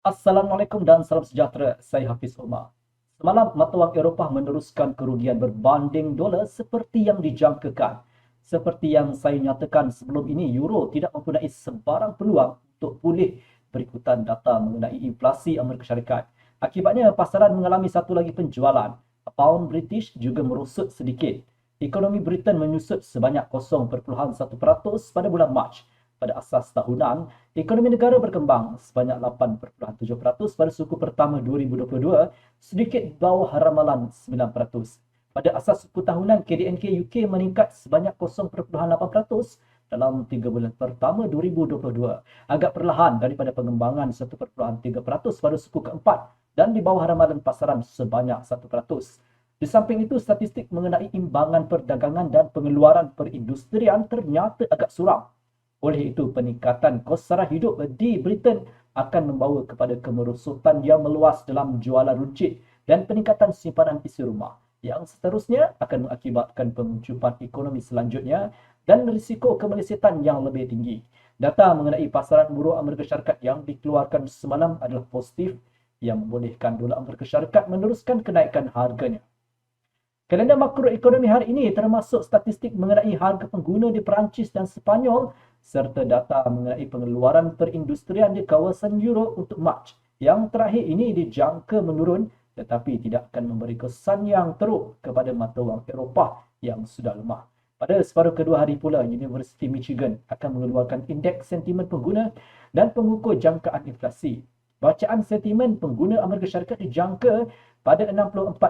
Assalamualaikum dan salam sejahtera. Saya Hafiz Umar. Semalam, mata wang Eropah meneruskan kerugian berbanding dolar seperti yang dijangkakan. Seperti yang saya nyatakan sebelum ini, euro tidak mempunyai sebarang peluang untuk pulih berikutan data mengenai inflasi Amerika Syarikat. Akibatnya, pasaran mengalami satu lagi penjualan. Pound British juga merosot sedikit. Ekonomi Britain menyusut sebanyak 0.1% pada bulan Mac. Pada asas tahunan, ekonomi negara berkembang sebanyak 8.7% pada suku pertama 2022, sedikit di bawah ramalan 9%. Pada asas suku tahunan, KDNK UK meningkat sebanyak 0.8% dalam 3 bulan pertama 2022, agak perlahan daripada pengembangan 1.3% pada suku keempat dan di bawah ramalan pasaran sebanyak 1%. Di samping itu, statistik mengenai imbangan perdagangan dan pengeluaran perindustrian ternyata agak suram. Oleh itu, peningkatan kos sara hidup di Britain akan membawa kepada kemerosotan yang meluas dalam jualan runcit dan peningkatan simpanan isi rumah, yang seterusnya akan mengakibatkan penguncupan ekonomi selanjutnya dan risiko kemelesetan yang lebih tinggi. Data mengenai pasaran buruh Amerika Syarikat yang dikeluarkan semalam adalah positif, yang membolehkan dolar Amerika Syarikat meneruskan kenaikan harganya. Kalender makroekonomi hari ini termasuk statistik mengenai harga pengguna di Perancis dan Sepanyol serta data mengenai pengeluaran perindustrian di kawasan Euro untuk Mac. Yang terakhir ini dijangka menurun tetapi tidak akan memberi kesan yang teruk kepada mata wang Eropah yang sudah lemah. Pada separuh kedua hari pula, Universiti Michigan akan mengeluarkan indeks sentimen pengguna dan pengukur jangkaan inflasi. Bacaan sentimen pengguna Amerika Syarikat dijangka pada 64.1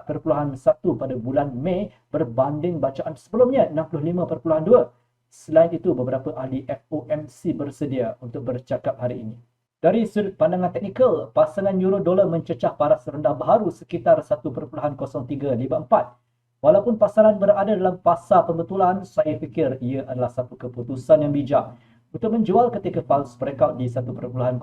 pada bulan Mei berbanding bacaan sebelumnya 65.2. Selain itu, beberapa ahli FOMC bersedia untuk bercakap hari ini. Dari sudut pandangan teknikal, pasangan euro dolar mencecah paras rendah baharu sekitar 1.0354. Walaupun pasaran berada dalam fasa pembetulan, saya fikir ia adalah satu keputusan yang bijak untuk menjual ketika false breakout di 1.0420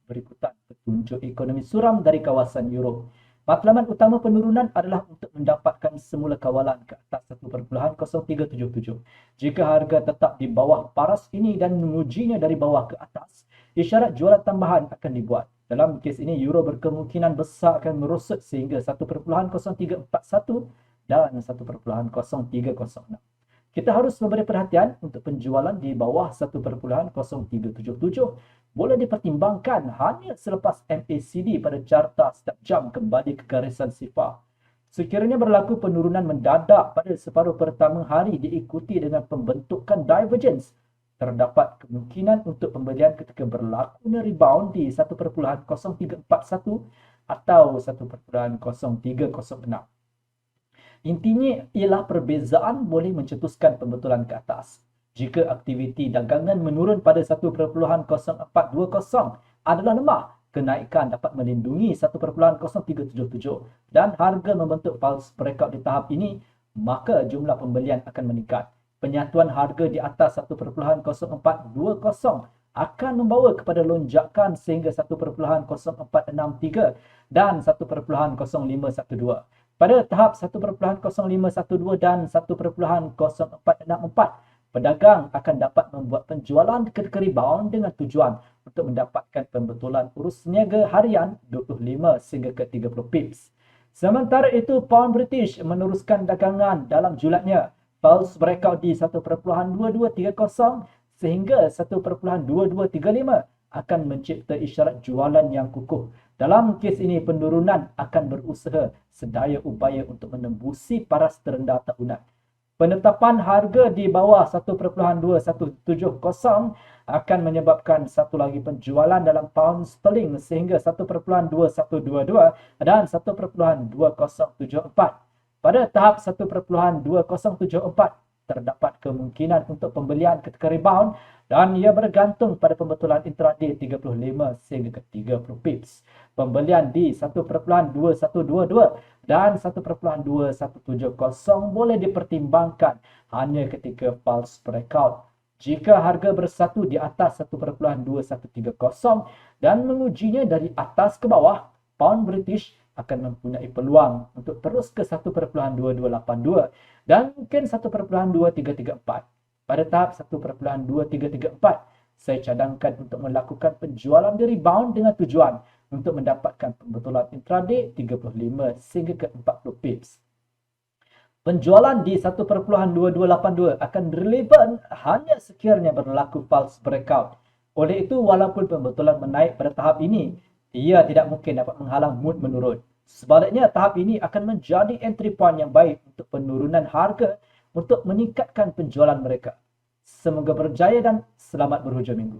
berikutan petunjuk ekonomi suram dari kawasan Euro. Matlamat utama penurunan adalah untuk mendapatkan semula kawalan ke atas 1.0377. Jika harga tetap di bawah paras ini dan mengujinya dari bawah ke atas, isyarat jualan tambahan akan dibuat. Dalam kes ini, euro berkemungkinan besar akan merosot sehingga 1.0341 dan 1.0306. Kita harus memberi perhatian untuk penjualan di bawah 1.0377 boleh dipertimbangkan hanya selepas MACD pada carta setiap jam kembali ke garisan sifar. Sekiranya berlaku penurunan mendadak pada separuh pertama hari diikuti dengan pembentukan divergence, terdapat kemungkinan untuk pembelian ketika berlakunya rebound di 1.0341 atau 1.0306. Intinya ialah perbezaan boleh mencetuskan pembetulan ke atas. Jika aktiviti dagangan menurun pada 1.0420 adalah lemah, kenaikan dapat melindungi 1.0377 dan harga membentuk false breakout di tahap ini, maka jumlah pembelian akan meningkat. Penyatuan harga di atas 1.0420 akan membawa kepada lonjakan sehingga 1.0463 dan 1.0512. Pada tahap 1.0512 dan 1.0464, pedagang akan dapat membuat penjualan ketika rebound dengan tujuan untuk mendapatkan pembetulan urus niaga harian 25 sehingga ke 30 pips. Sementara itu, Pound British meneruskan dagangan dalam julatnya. False breakout di 1.2230 sehingga 1.2235 akan mencipta isyarat jualan yang kukuh. Dalam kes ini, penurunan akan berusaha sedaya upaya untuk menembusi paras terendah tahunan. Penetapan harga di bawah 1.2170 akan menyebabkan satu lagi penjualan dalam pound sterling sehingga 1.2122 dan 1.2074. Pada tahap 1.2074, terdapat kemungkinan untuk pembelian ketika rebound dan ia bergantung pada pembetulan intraday 35 sehingga ke 30 pips. Pembelian di 1.2122 dan 1.2170 boleh dipertimbangkan hanya ketika false breakout. Jika harga bersatu di atas 1.2130 dan mengujinya dari atas ke bawah, pound British akan mempunyai peluang untuk terus ke 1.2282 dan mungkin 1.2334. Pada tahap 1.2334, Saya cadangkan untuk melakukan penjualan di rebound dengan tujuan untuk mendapatkan pembetulan intraday 35 sehingga ke 40 pips. Penjualan di 1.2282 akan relevan hanya sekiranya berlaku false breakout. Oleh itu, walaupun pembetulan menaik pada tahap ini, ia tidak mungkin dapat menghalang mood menurun. Sebaliknya, tahap ini akan menjadi entry point yang baik untuk penurunan harga untuk meningkatkan penjualan mereka. Semoga berjaya dan selamat berhujung minggu.